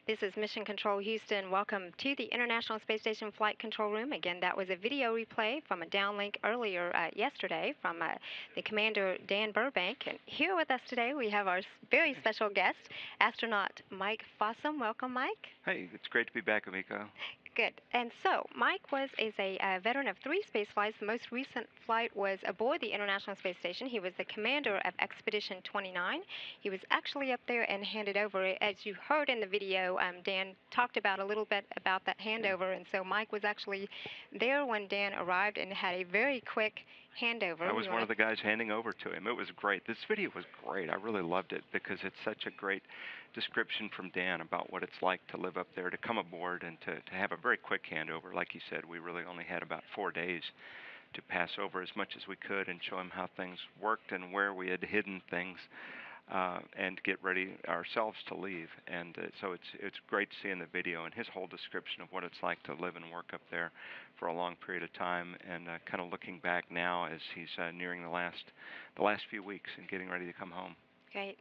This is Mission Control Houston. Welcome to the International Space Station Flight Control Room. Again, that was a video replay from a downlink earlier yesterday from the Commander Dan Burbank. And here with us today, we have our very special guest, astronaut Mike Fossum. Welcome, Mike. Hey, it's great to be back, Amiko. Good. And so, Mike is a veteran of 3 space flights. The most recent flight was aboard the International Space Station. He was the commander of Expedition 29. He was actually up there and handed over. As you heard in the video, Dan talked about a little bit about that handover. And so Mike was actually there when Dan arrived and had a very quick handover. I was one of the guys handing over to him. It was great. This video was great. I really loved it because it's such a great description from Dan about what it's like to live up there, to come aboard, and to have a very quick handover. Like you said, we really only had about 4 days to pass over as much as we could and show him how things worked and where we had hidden things, and get ready ourselves to leave. And so it's great to see in the video and his whole description of what it's like to live and work up there for a long period of time, and kind of looking back now as he's nearing the last few weeks and getting ready to come home. Great.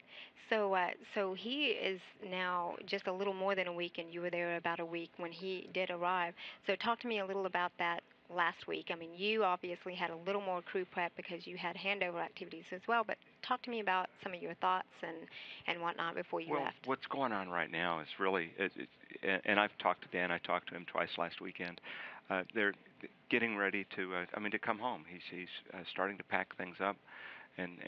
So he is now just a little more than a week, and you were there about a week when he did arrive. So talk to me a little about that last week. I mean, you obviously had a little more crew prep because you had handover activities as well, but talk to me about some of your thoughts and whatnot before you Well, left. what's going on right now is really, and I've talked to Dan. I talked to him twice last weekend. They're getting ready to come home. He's starting to pack things up, and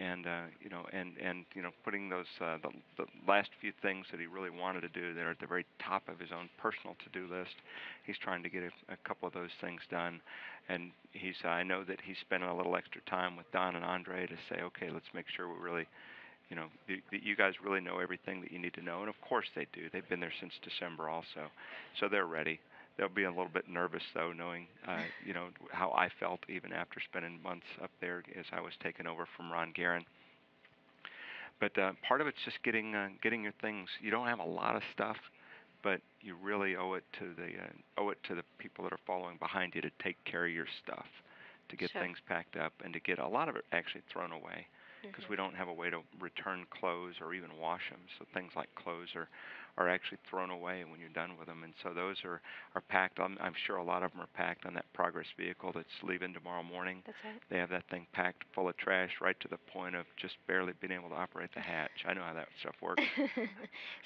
putting those the last few things that he really wanted to do. They're at the very top of his own personal to-do list. He's trying to get a couple of those things done, and I know that he's spending a little extra time with Don and Andre to say, okay, let's make sure we really, that you guys really know everything that you need to know. And of course they do. They've been there since December also, so they're ready. They'll be a little bit nervous, though, knowing, how I felt even after spending months up there as I was taken over from Ron Guerin. But part of it's just getting your things. You don't have a lot of stuff, but you really owe it to the people that are following behind you to take care of your stuff, to get things packed up, and to get a lot of it actually thrown away, because we don't have a way to return clothes or even wash them. So things like clothes are actually thrown away when you're done with them. And so those are packed. I'm sure a lot of them are packed on that Progress vehicle that's leaving tomorrow morning. That's right. They have that thing packed full of trash right to the point of just barely being able to operate the hatch. I know how that stuff works.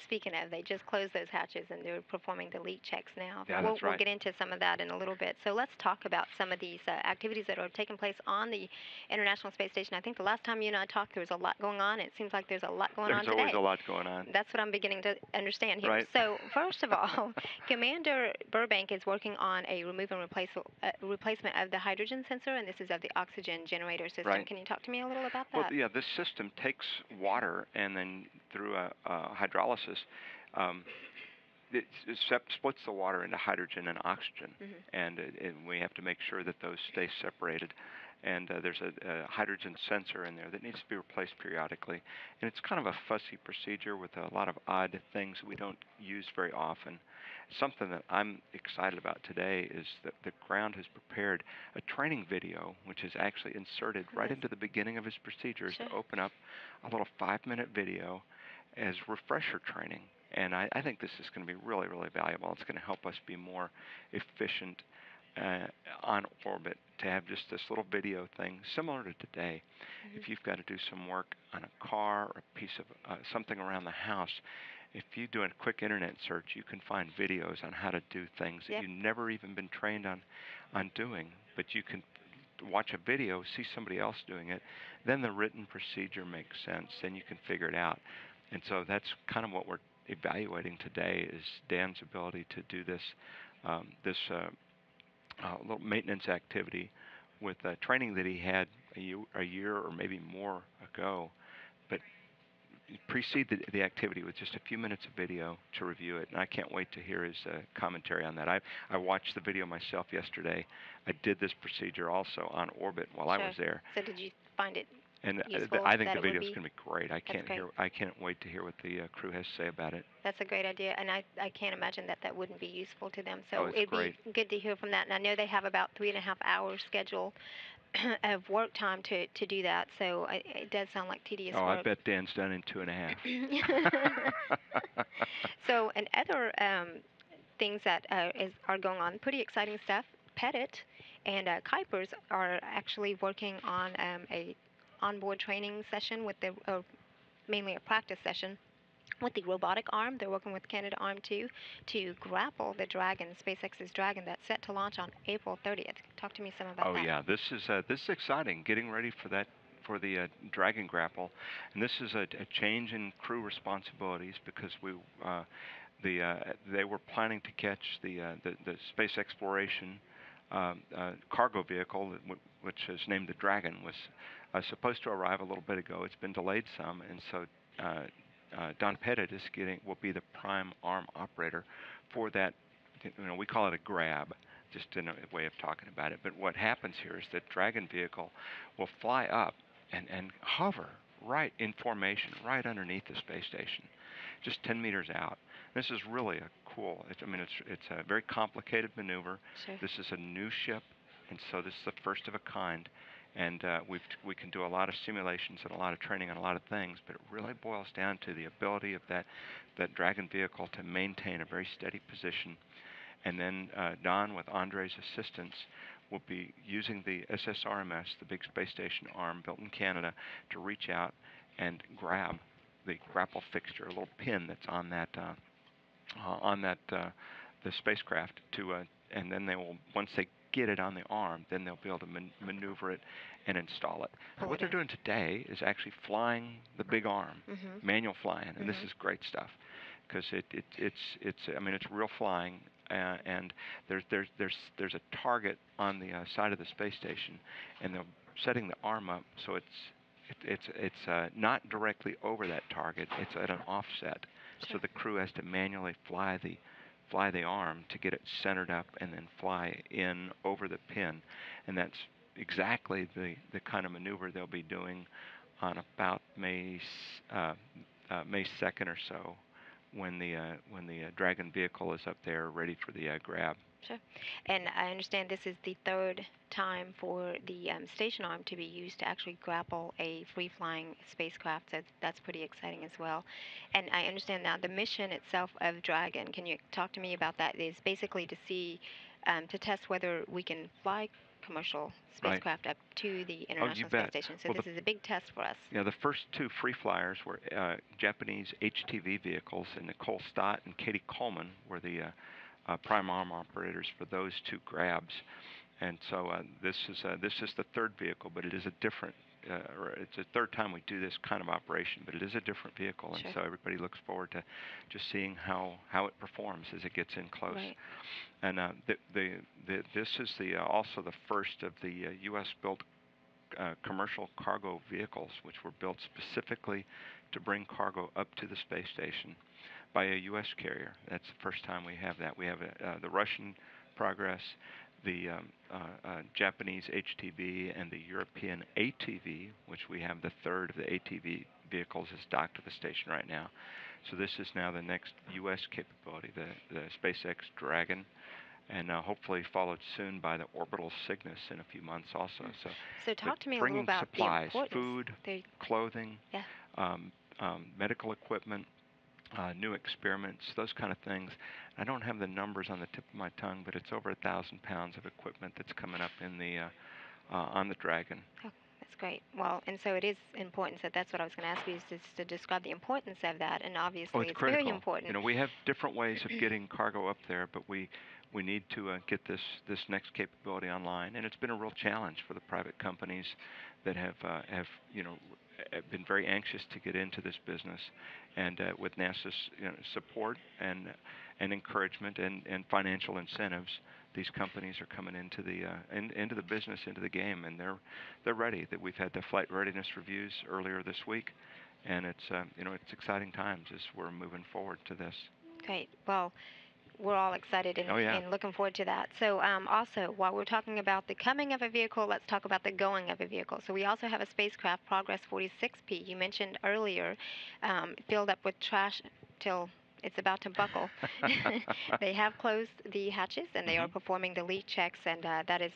Speaking of, they just closed those hatches and they're performing the leak checks now. Yeah, we'll, that's right. We'll get into some of that in a little bit. So let's talk about some of these activities that are taking place on the International Space Station. I think the last time you and I talked, there was a lot going on. It seems like there's a lot going on today. There's always a lot going on. That's what I'm beginning to understand here. Right. So first of all, Commander Burbank is working on a remove and replacement of the hydrogen sensor, and this is of the oxygen generator system. Right. Can you talk to me a little about that? Well, yeah, this system takes water and then through a hydrolysis, it splits the water into hydrogen and oxygen, and we have to make sure that those stay separated. And there's a hydrogen sensor in there that needs to be replaced periodically. And it's kind of a fussy procedure with a lot of odd things that we don't use very often. Something that I'm excited about today is that the ground has prepared a training video, which is actually inserted right into the beginning of his procedures to open up a little 5-minute video as refresher training. And I think this is going to be really, really valuable. It's going to help us be more efficient on orbit, to have just this little video thing similar to today. If you've got to do some work on a car or a piece of something around the house, if you do a quick internet search, you can find videos on how to do things that you've never even been trained on doing. But you can watch a video, see somebody else doing it, then the written procedure makes sense, then you can figure it out. And so that's kind of what we're evaluating today, is Dan's ability to do this little maintenance activity with training that he had a year or maybe more ago, but precede the activity with just a few minutes of video to review it. And I can't wait to hear his commentary on that. I watched the video myself yesterday. I did this procedure also on orbit while I was there. So did you find it And useful? I think the video is going to be great. I can't wait to hear what the crew has to say about it. That's a great idea, and I can't imagine that wouldn't be useful to them. So it's it'd great. be good to hear from that. And I know they have about 3.5 hours scheduled of work time to do that. So it does sound like tedious Oh, I work. bet Dan's done in 2.5. So, and other things that are going on, pretty exciting stuff. Pettit and Kuipers are actually working on a onboard training session with the mainly a practice session with the robotic arm. They're working with Canada Arm 2 to grapple the Dragon, SpaceX's Dragon, that's set to launch on April 30th. Talk to me some about Oh that. yeah, this is exciting. Getting ready for that for the Dragon grapple, and this is a change in crew responsibilities because they were planning to catch the space exploration cargo vehicle, which is named the Dragon, was supposed to arrive a little bit ago. It's been delayed some, and so Don Pettit will be the prime arm operator for that. We call it a grab, just in a way of talking about it. But what happens here is that Dragon vehicle will fly up and hover right in formation, right underneath the space station, just 10 meters out. This is really a cool. It's a very complicated maneuver. Sure. This is a new ship, and so this is the first of a kind. And we can do a lot of simulations and a lot of training on a lot of things, but it really boils down to the ability of that Dragon vehicle to maintain a very steady position. And then Don, with Andre's assistance, will be using the SSRMS, the big space station arm built in Canada, to reach out and grab the grapple fixture, a little pin that's on the spacecraft and then they will, once they get it on the arm, then they'll be able to maneuver it and install it. So what they're doing today is actually flying the big arm, manual flying, and this is great stuff because it's real flying. And there's a target on the side of the space station, and they're setting the arm up so it's not directly over that target. It's at an offset, so the crew has to manually fly the arm to get it centered up and then fly in over the pin, and that's exactly the kind of maneuver they'll be doing on about May 2nd or so, when the Dragon vehicle is up there ready for the grab. Sure. And I understand this is the third time for the station arm to be used to actually grapple a free-flying spacecraft, so that's pretty exciting as well. And I understand now the mission itself of Dragon, can you talk to me about that? Is basically to see, to test whether we can fly commercial spacecraft up to the International Space Station. So this is a big test for us. Yeah, the first two free flyers were Japanese HTV vehicles, and Nicole Stott and Katie Coleman were the prime arm operators for those two grabs. And so this is the third vehicle, but it is a different. It's the third time we do this kind of operation, but it is a different vehicle, and so everybody looks forward to just seeing how it performs as it gets in close. Right. And this is also the first of the U.S.-built commercial cargo vehicles, which were built specifically to bring cargo up to the space station by a U.S. carrier. That's the first time we have that. We have the Russian Progress, the Japanese HTV, and the European ATV, which we have the third of the ATV vehicles is docked to the station right now. So this is now the next U.S. capability, the SpaceX Dragon, and hopefully followed soon by the orbital Cygnus in a few months also. So talk to me a little about supplies, the importance. food, clothing, medical equipment, new experiments, those kind of things. I don't have the numbers on the tip of my tongue, but it's over 1,000 pounds of equipment that's coming up in the on the Dragon. Oh, that's great. Well, and so it is important. So that's what I was going to ask you, is just to describe the importance of that, and obviously it's very important. We have different ways of getting cargo up there, but we need to get this next capability online, and it's been a real challenge for the private companies that have been very anxious to get into this business, and with NASA's support and encouragement and financial incentives, these companies are coming into the business, into the game, and they're ready. That we've had the flight readiness reviews earlier this week, and it's exciting times as we're moving forward to this. Great. Well, we're all excited and looking forward to that. So also, while we're talking about the coming of a vehicle, let's talk about the going of a vehicle. So we also have a spacecraft, Progress 46P. You mentioned earlier, filled up with trash till it's about to buckle. They have closed the hatches, and they are performing the leak checks, and that is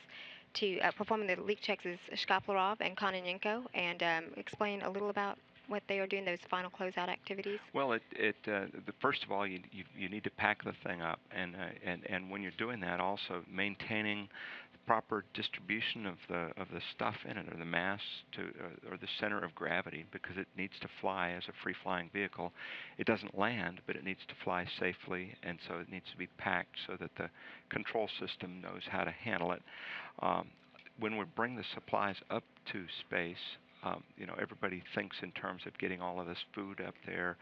to performing the leak checks is Shkaplerov and Kononenko, and explain a little about what they are doing, those final closeout activities? Well, first of all, you need to pack the thing up, and when you're doing that, also maintaining the proper distribution of the stuff in it, or the mass to or the center of gravity, because it needs to fly as a free-flying vehicle. It doesn't land, but it needs to fly safely, and so it needs to be packed so that the control system knows how to handle it. Um, when we bring the supplies up to space, everybody thinks in terms of getting all of this food up there,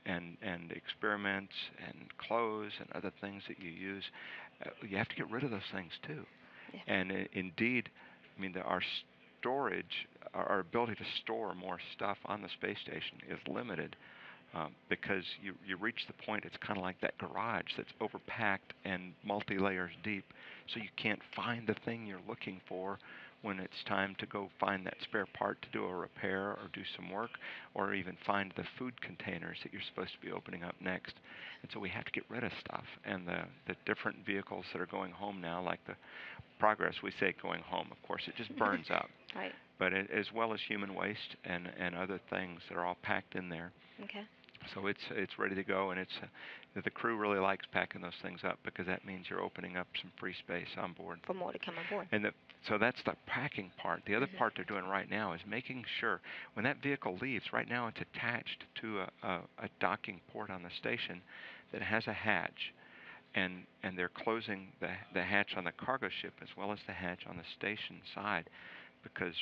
and experiments and clothes and other things that you use. You have to get rid of those things too. Yeah. And indeed, I mean, our storage, our ability to store more stuff on the space station is limited. Because you reach the point, it's kind of like that garage that's overpacked and multi-layers deep, so you can't find the thing you're looking for when it's time to go find that spare part to do a repair or do some work, or even find the food containers that you're supposed to be opening up next. And so we have to get rid of stuff. And the different vehicles that are going home now, like the Progress, we say going home, of course, it just burns up. Right. But as well as human waste and other things that are all packed in there. Okay. So it's ready to go, and the crew really likes packing those things up, because that means you're opening up some free space on board. For more to come on board. And so that's the packing part. The other part they're doing right now is making sure when that vehicle leaves. Right now it's attached to a docking port on the station that has a hatch, and they're closing the hatch on the cargo ship as well as the hatch on the station side, because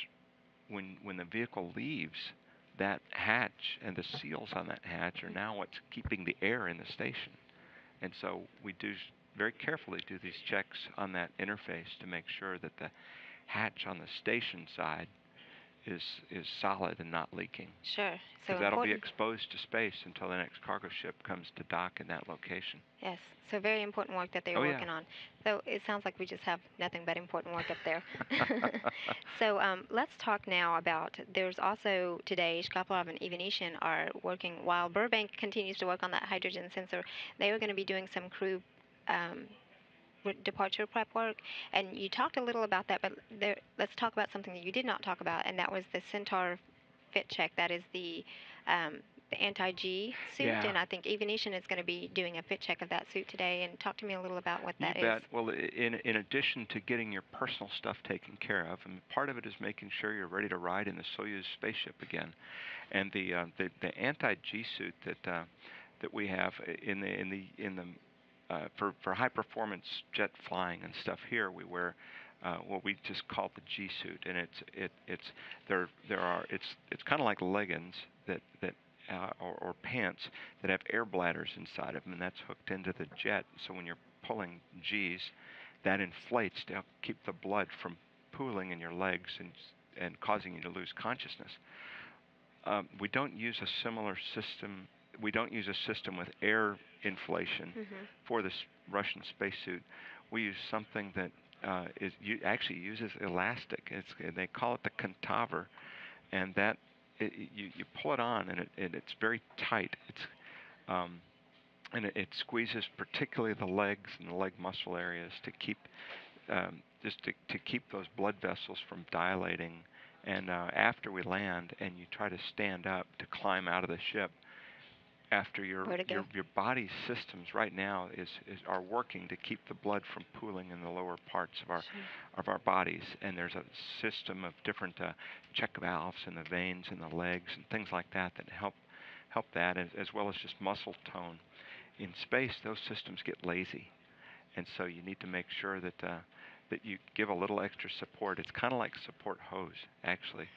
when the vehicle leaves, that hatch and the seals on that hatch are now what's keeping the air in the station. And so we do very carefully do these checks on that interface to make sure that the hatch on the station side is solid and not leaking. Sure. So Because that'll be exposed to space until the next cargo ship comes to dock in that location. Yes. So very important work that they're working on. So it sounds like we just have nothing but important work up there. So let's talk now about, there's also today, Shkaplerov and Ivanishин are working, while Burbank continues to work on that hydrogen sensor, they are going to be doing some crew departure prep work, and you talked a little about that, but let's talk about something that you did not talk about, and that was the Centaur fit check. That is the anti-G suit, and I think Ivanishин is going to be doing a fit check of that suit today. And talk to me a little about what that is. You bet. Well, in addition to getting your personal stuff taken care of, and part of it is making sure you're ready to ride in the Soyuz spaceship again, and the anti-G suit that we have for high performance jet flying and stuff here, we wear what we just call the G suit, and it's kind of like leggings or pants that have air bladders inside of them, and that's hooked into the jet. So when you're pulling G's, that inflates to help keep the blood from pooling in your legs and causing you to lose consciousness. We don't use a similar system. We don't use a system with air inflation for this Russian spacesuit. We use something that actually uses elastic. They call it the cantaver, and that you pull it on, and it's very tight. And it squeezes particularly the legs and the leg muscle areas to keep to keep those blood vessels from dilating. And after we land, and you try to stand up to climb out of the ship, after your body systems right now are working to keep the blood from pooling in the lower parts of our bodies, and there's a system of different check valves in the veins in the legs and things like that help that, as well as just muscle tone. In space, those systems get lazy, and so you need to make sure that you give a little extra support. It's kind of like a support hose, actually,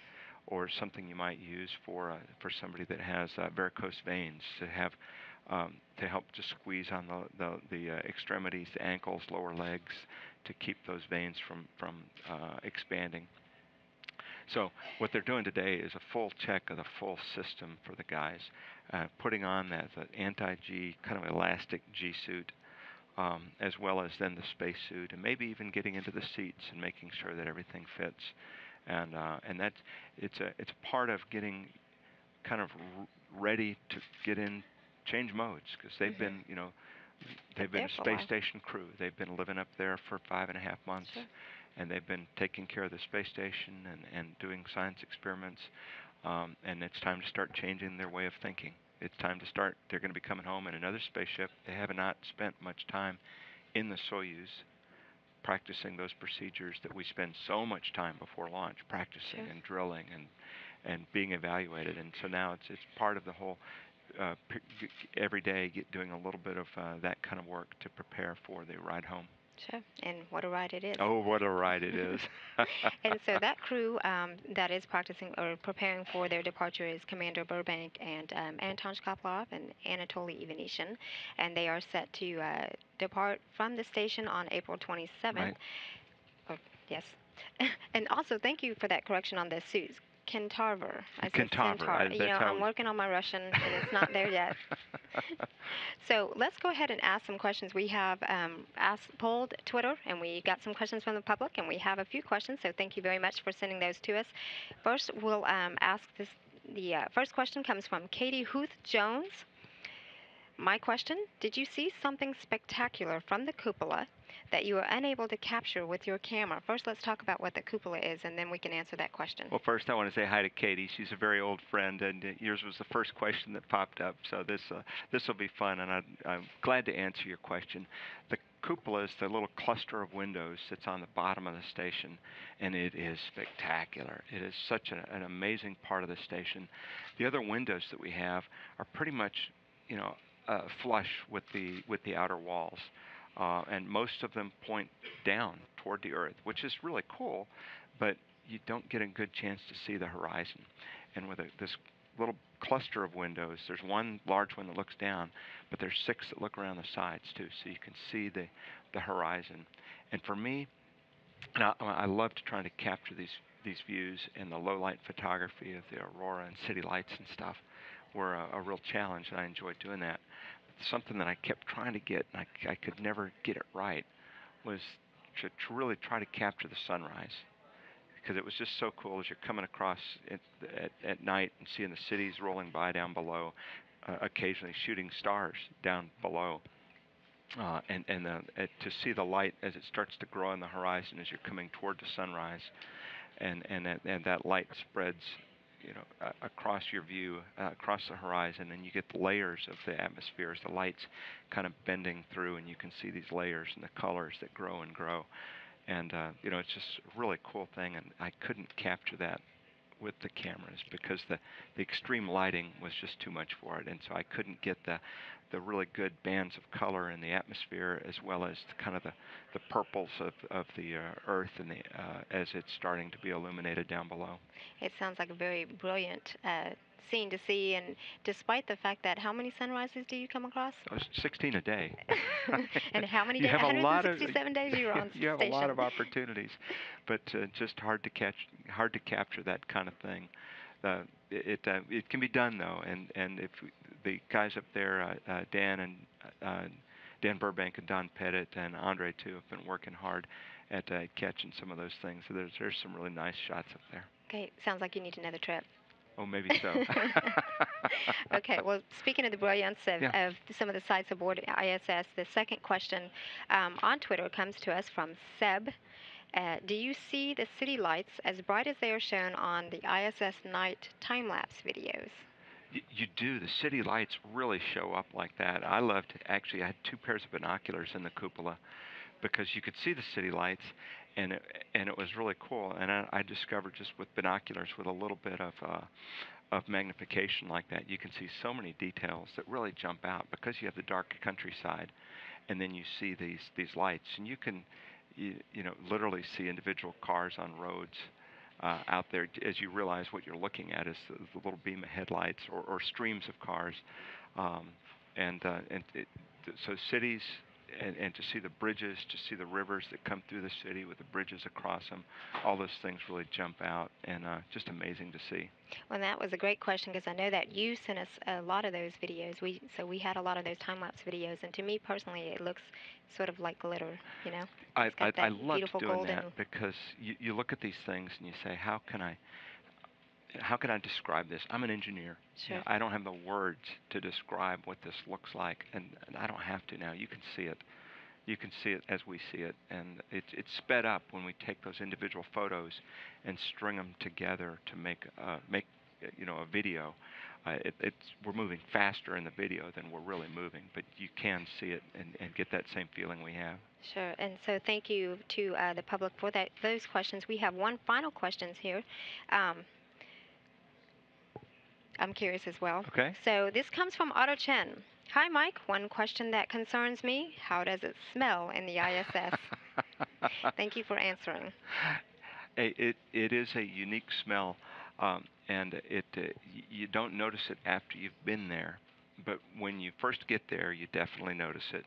or something you might use for somebody that has varicose veins, to help to squeeze on the extremities, the ankles, lower legs, to keep those veins from expanding. So what they're doing today is a full check of the full system for the guys, putting on that anti-G kind of elastic G suit, as well as then the space suit, and maybe even getting into the seats and making sure that everything fits. And it's a part of getting kind of ready to get in change modes, because they've been they've been a space station crew. They've been living up there for 5.5 months, and they've been taking care of the space station and doing science experiments. And it's time to start changing their way of thinking. It's time to start. They're going to be coming home in another spaceship. They have not spent much time in the Soyuz practicing those procedures that we spend so much time before launch practicing Sure. and drilling and being evaluated. And so now it's part of the whole every day doing a little bit of that kind of work to prepare for the ride home. Sure. And what a ride it is. Oh, what a ride it is. And so that crew that is practicing or preparing for their departure is Commander Burbank and Anton Shkaplerov and Anatoly Ivanishin, and they are set to depart from the station on April 27th. Right. Oh, yes. And also, thank you for that correction on the suits. Kentaur. I said Kentaur. Centaur. You That's know, how I'm working on my Russian, and it's not there yet. So let's go ahead and ask some questions. We have polled Twitter, and we got some questions from the public, and we have a few questions. So thank you very much for sending those to us. First, we'll ask this. The first question comes from Katie Huth Jones. My question: did you see something spectacular from the cupola that you were unable to capture with your camera? First, let's talk about what the cupola is, and then we can answer that question. Well, first I want to say hi to Katie. She's a very old friend, and yours was the first question that popped up. So this will be fun, and I'm glad to answer your question. The cupola is the little cluster of windows that's on the bottom of the station, and it is spectacular. It is such an amazing part of the station. The other windows that we have are pretty much, flush with the outer walls. And most of them point down toward the Earth, which is really cool, but you don't get a good chance to see the horizon. And with this little cluster of windows, there's one large one that looks down, but there's 6 that look around the sides too, so you can see the horizon. And for me, I love to try to capture these views, and the low light photography of the aurora and city lights and stuff were a real challenge, and I enjoyed doing that. Something that I kept trying to get, and I could never get it right, was to really try to capture the sunrise, because it was just so cool as you're coming across at night and seeing the cities rolling by down below, occasionally shooting stars down below, to see the light as it starts to grow on the horizon as you're coming toward the sunrise, and that light spreads, across your view, across the horizon, and you get the layers of the atmosphere as the light's kind of bending through, and you can see these layers and the colors that grow and grow. And it's just a really cool thing, and I couldn't capture that with the cameras because the extreme lighting was just too much for it, and so I couldn't get the really good bands of color in the atmosphere, as well as kind of the purples of the Earth and as it's starting to be illuminated down below. It sounds like a very brilliant scene to see, and despite the fact that how many sunrises do you come across? 16 a day. And how many You days? have a lot of 167 days you're on you have station. a lot of opportunities, but just hard to capture that kind of thing. It can be done though, and if the guys up there, Dan Burbank and Don Pettit and Andre too, have been working hard at catching some of those things. So there's some really nice shots up there. Okay, sounds like you need another trip. Oh, maybe so. Okay, well, speaking of the brilliance of some of the sites aboard ISS, the second question on Twitter comes to us from Seb. Do you see the city lights as bright as they are shown on the ISS night time-lapse videos? You do. The city lights really show up like that. I had 2 pairs of binoculars in the cupola because you could see the city lights, and it was really cool. And I discovered just with binoculars with a little bit of magnification like that, you can see so many details that really jump out because you have the dark countryside, and then you see these lights, and you can literally see individual cars on roads out there as you realize what you're looking at is the little beam of headlights or streams of cars, so cities. And to see the bridges, to see the rivers that come through the city with the bridges across them, all those things really jump out, and just amazing to see. Well, that was a great question because I know that you sent us a lot of those videos. So we had a lot of those time-lapse videos, and to me personally, it looks sort of like glitter, I It's got that loved beautiful doing golden. that because you look at these things and you say, how can I describe this? I'm an engineer. Sure. I don't have the words to describe what this looks like, and I don't have to now. You can see it. You can see it as we see it, and it's sped up when we take those individual photos and string them together to make a video. We're moving faster in the video than we're really moving, but you can see it and get that same feeling we have. Sure. And so thank you to the public for those questions. We have one final question here. Um, I'm curious as well. Okay. So this comes from Otto Chen. Hi, Mike. One question that concerns me: how does it smell in the ISS? Thank you for answering. It is a unique smell, and you don't notice it after you've been there, but when you first get there, you definitely notice it.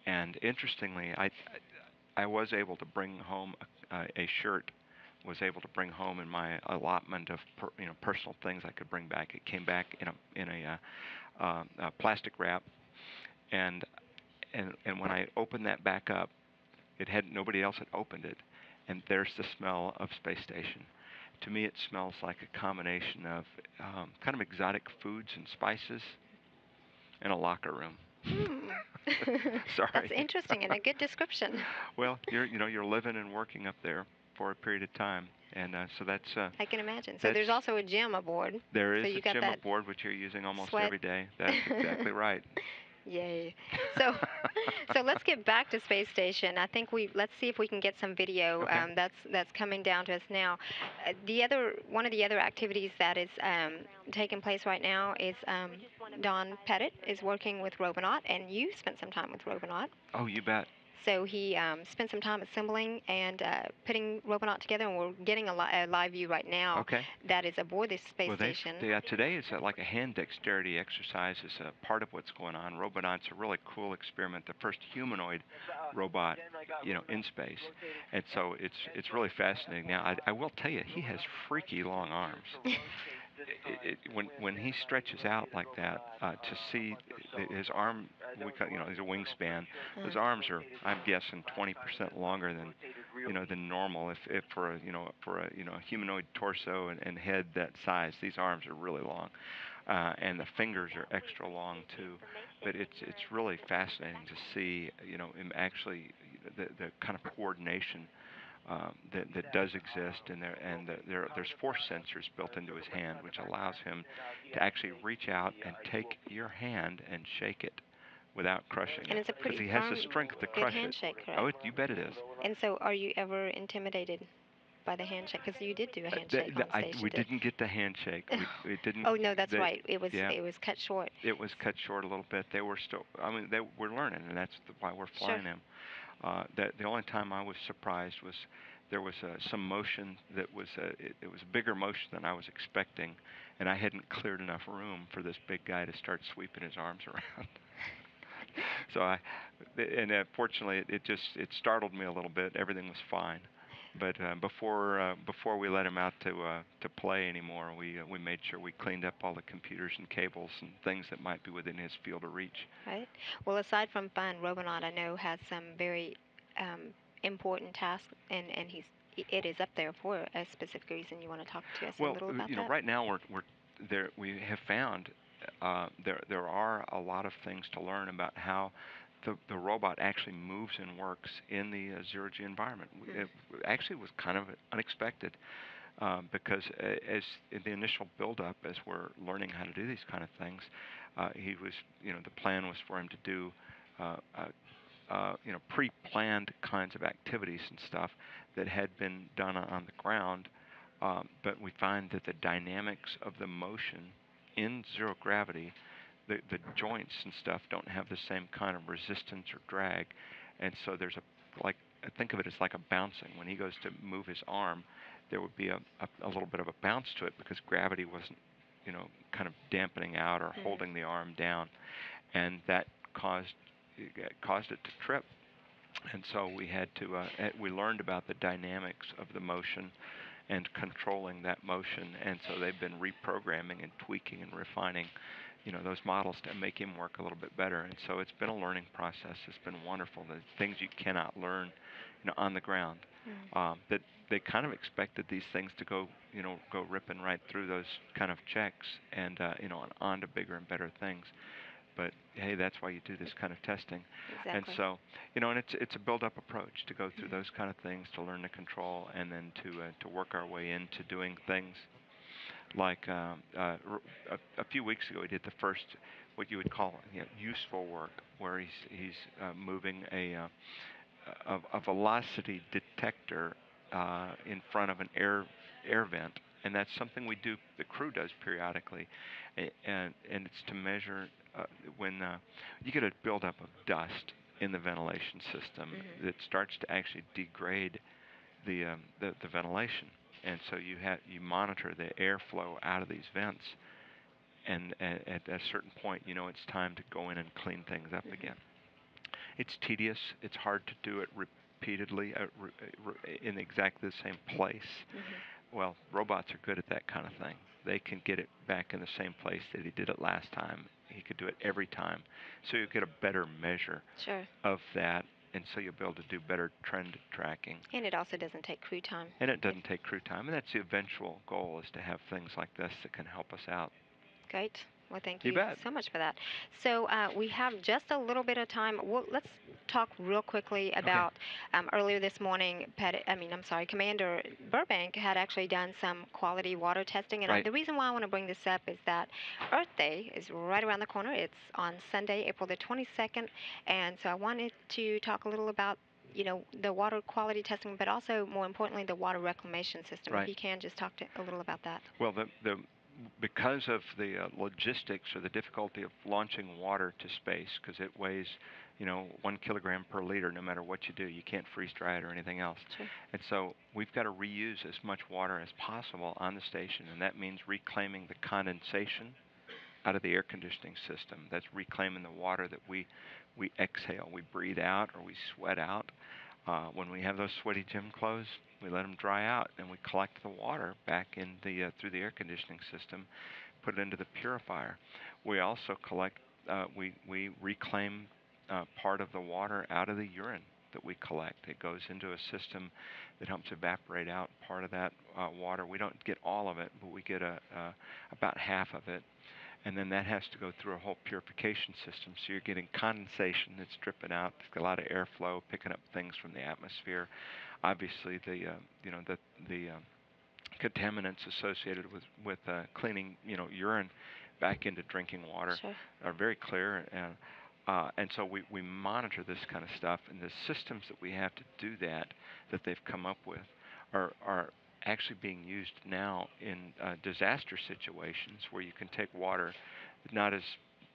And interestingly, I was able to bring home a shirt. Was able to bring home in my allotment of personal things I could bring back. It came back in a plastic wrap, and and when I opened that back up, it had nobody else had opened it, and there's the smell of space station. To me, it smells like a combination of kind of exotic foods and spices in a locker room. Sorry. That's interesting and a good description. Well, you're living and working up there for a period of time, and so that's. I can imagine. So there's also a gym aboard. There is so you a got gym that aboard, which you're using almost sweat. every day. That's exactly right. Yay. So let's get back to space station. I think let's see if we can get some video. Okay. That's coming down to us now. One of the other activities that is taking place right now is Don Pettit is working with Robonaut, and you spent some time with Robonaut. Oh, you bet. So he spent some time assembling and putting Robonaut together, and we're getting a live view right now. Okay. That is aboard this space station. Today is like a hand dexterity exercise is a part of what's going on. Robonaut's a really cool experiment, the first humanoid robot, in space, and so it's really fascinating. Now, I will tell you, he has freaky long arms. When he stretches out like that, to see his arm, he's a wingspan. His arms are, I'm guessing, 20% longer than normal. If for a humanoid torso and head that size, these arms are really long, and the fingers are extra long too. But it's really fascinating to see him actually the kind of coordination that does exist, and there's force sensors built into his hand, which allows him to actually reach out and take your hand and shake it without crushing and it. it's a pretty Because he has the strength to crush handshake, it. correct? Oh, you bet it is. And so, are you ever intimidated by the handshake? Because you did do a handshake on station. We didn't get the handshake. We didn't. Oh no, that's right. It was cut short. It was cut short a little bit. They were still. I mean, they were learning, and that's why we're flying them. The only time I was surprised was there was some motion that was it was a bigger motion than I was expecting, and I hadn't cleared enough room for this big guy to start sweeping his arms around. So fortunately it startled me a little bit. Everything was fine, but before we let him out to play anymore, we made sure we cleaned up all the computers and cables and things that might be within his field of reach. Right. Well, aside from fun, Robonaut I know has some very important tasks, and it is up there for a specific reason. You want to talk to us a little about that? Right now we're there. We have found there are a lot of things to learn about how the robot actually moves and works in the zero-G environment. It actually was kind of unexpected because as in the initial build-up, as we're learning how to do these kind of things, the plan was for him to do pre-planned kinds of activities and stuff that had been done on the ground, but we find that the dynamics of the motion in zero gravity, the joints and stuff don't have the same kind of resistance or drag, and so there's think of it as like a bouncing. When he goes to move his arm, there would be a little bit of a bounce to it because gravity wasn't kind of dampening out or holding the arm down, and that caused it to trip. And so we learned about the dynamics of the motion and controlling that motion, and so they've been reprogramming and tweaking and refining those models to make him work a little bit better. And so it's been a learning process. It's been wonderful. The things you cannot learn on the ground. That they kind of expected these things to go ripping right through those kind of checks and on to bigger and better things. But hey, that's why you do this kind of testing. And Exactly. so, and it's a build-up approach to go through Mhm. those kind of things, to learn the control, and then to work our way into doing things like a few weeks ago, he did the first what you would call useful work, where he's moving a velocity detector in front of an air vent, and that's something we do. The crew does periodically, and it's to measure when you get a buildup of dust in the ventilation system Mhm. that starts to actually degrade the ventilation, and so you monitor the airflow out of these vents, and at a certain point, it's time to go in and clean things up Mhm. again. It's tedious. It's hard to do it repeatedly in exactly the same place. Mhm. Well, robots are good at that kind of thing. They can get it back in the same place that he did it last time. He could do it every time. So you get a better measure Sure. of that, and so you'll be able to do better trend tracking. And it also doesn't take crew time. And it If doesn't take crew time, and that's the eventual goal, is to have things like this that can help us out. Great. Well, thank You you bet. so much for that. So we have just a little bit of time. Well, let's talk real quickly Okay. about earlier this morning. I'm sorry, Commander Burbank had actually done some quality water testing, and Right. the reason why I want to bring this up is that Earth Day is right around the corner. It's on Sunday, April the 22nd, and so I wanted to talk a little about the water quality testing, but also more importantly the water reclamation system. If Right. you can just talk a little about that. Well, the because of the logistics or the difficulty of launching water to space, because it weighs, 1 kilogram per liter, no matter what you do, you can't freeze dry it or anything else. Sure. And so we've got to reuse as much water as possible on the station, and that means reclaiming the condensation out of the air conditioning system. That's reclaiming the water that we exhale, we breathe out, or we sweat out. When we have those sweaty gym clothes, we let them dry out, and we collect the water back in the through the air conditioning system, put it into the purifier. We also we reclaim part of the water out of the urine that we collect. It goes into a system that helps evaporate out part of that water. We don't get all of it, but we get about half of it, and then that has to go through a whole purification system. So you're getting condensation that's dripping out. There's a lot of airflow, picking up things from the atmosphere. Obviously, the contaminants associated with cleaning urine back into drinking water Sure. are very clear, and so we monitor this kind of stuff, and the systems that we have to do that they've come up with are actually being used now in disaster situations, where you can take water not as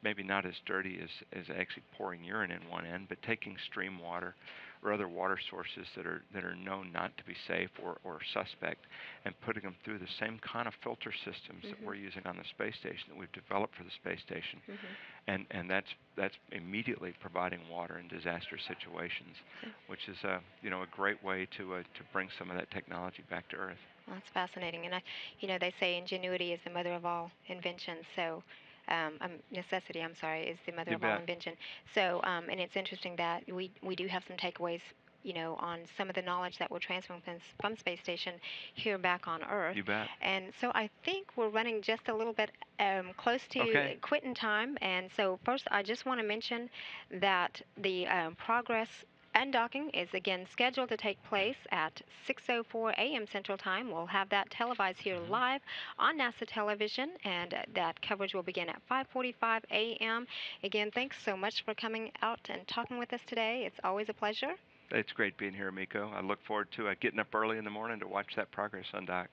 maybe not as dirty as actually pouring urine in one end, but taking stream water or other water sources that are known not to be safe or suspect, and putting them through the same kind of filter systems that Mhm. we're using on the space station, that we've developed for the space station, Mhm. and that's immediately providing water in disaster situations, Yeah. which is a great way to bring some of that technology back to Earth. Well, that's fascinating. And they say ingenuity is the mother of all invention. So, necessity, I'm sorry, is the mother You of all bet. invention. So, and it's interesting that we do have some takeaways, on some of the knowledge that we're transferring from space station here back on Earth. You bet. And so I think we're running just a little bit close to Okay. quitting time. And so first, I just want to mention that the progress Undocking is again scheduled to take place at 6:04 a.m. Central Time. We'll have that televised here Hmm. live on NASA television, and that coverage will begin at 5:45 a.m. Again, thanks so much for coming out and talking with us today. It's always a pleasure. It's great being here, Miko. I look forward to getting up early in the morning to watch that progress undock.